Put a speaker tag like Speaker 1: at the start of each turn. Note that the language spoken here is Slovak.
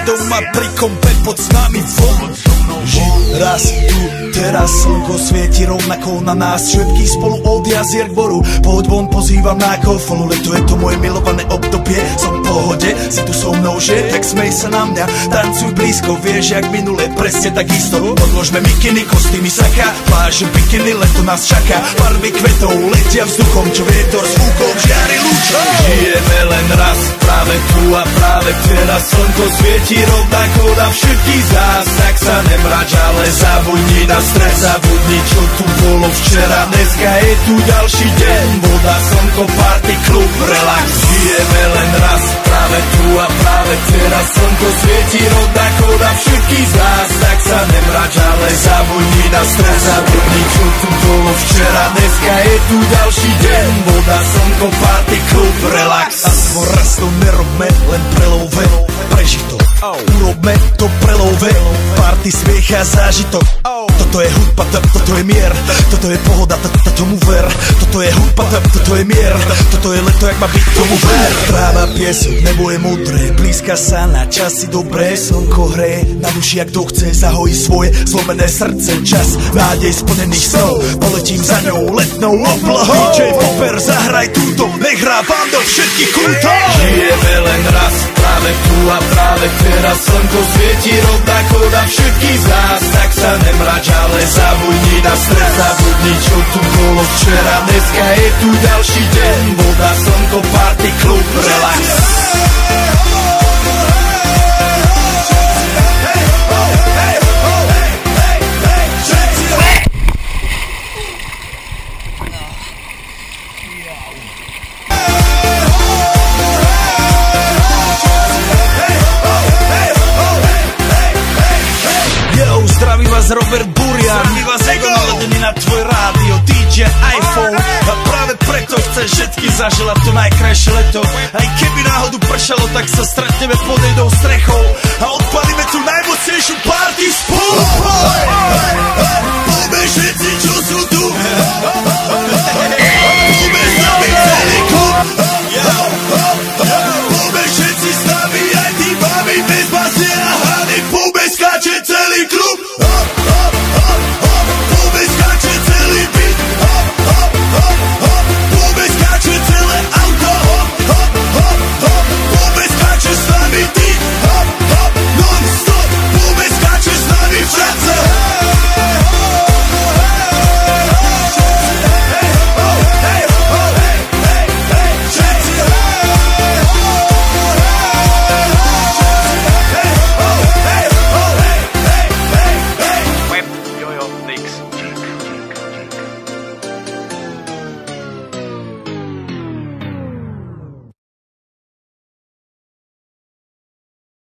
Speaker 1: Doma pri kompe pod s nami von. Raz tu, teraz slnko svieti rovnako na nás. Všetky spolu od jazier k boru. Pohoď von, pozývam na kofolu. Leto je to moje milované obdobie. Som v pohode, si tu so mnou, že? Tak smej sa na mňa, tancuj blízko. Vieš, jak minule, presne tak isto. Odložme mikiny, kostýmy saka, pláže, bikiny, leto nás čaká. Farby kvetov letia vzduchom, čo vietor s fúkom žiari lúčom. Žijeme len raz, práve tu a práve teraz. Slnko svieti rovnako na všetkých z nás. Tak sa nemrač, ale zabudni na stres. Zabudni, čo tu bolo včera. Dneska je tu ďalší deň. Voda, slnko, party, klub, relax. Žijeme len raz, práve tu a práve teraz. Slnko svieti rovnako na všetkých z nás. Tak sa nemrač, ale zabudni na stres. Zabudni, čo tu bolo včera. Dneska je tu ďalší deň. Voda, slnko, party, klub, relax. Aspoň raz to nerobme, len prelove. Prežito, urobme to prelove. Party, smiech a zážitok. Toto je hudba, toto je mier. Toto je pohoda, tomu ver. Toto je hudba, toto je mier. Toto je leto, jak má byť, tomu ver. Tráva, piesok, nebo je modré. Blízka sa na časy dobré. Slnko hreje na duši, jak to chce. Zahojí svoje zlomené srdce. Čas nádej splnených snov. Poletím za ňou letnou oblohou. DJ Popper, zahraj túto. Nech hrá vám do všetkých kútov. Žijeme len raz, práve tu a práve teraz. Slnko svieti rovnako na všetkých z nás. Tak sa nemrač, ale zabudni na stres. Zabudni, čo tu bolo včera. Dneska je tu ďalší deň. Voda, slnko, party, klub, relax. Robert Burian, Ego naladený na tvoj rádio, DJ iPhone. A práve preto chceš všetky zaželať to najkrajšie leto. Aj keby náhodu pršalo, tak sa stretneme pod jednou strechou a odpalíme tú najmocnejšiu party spolu. Poďme všetci, čo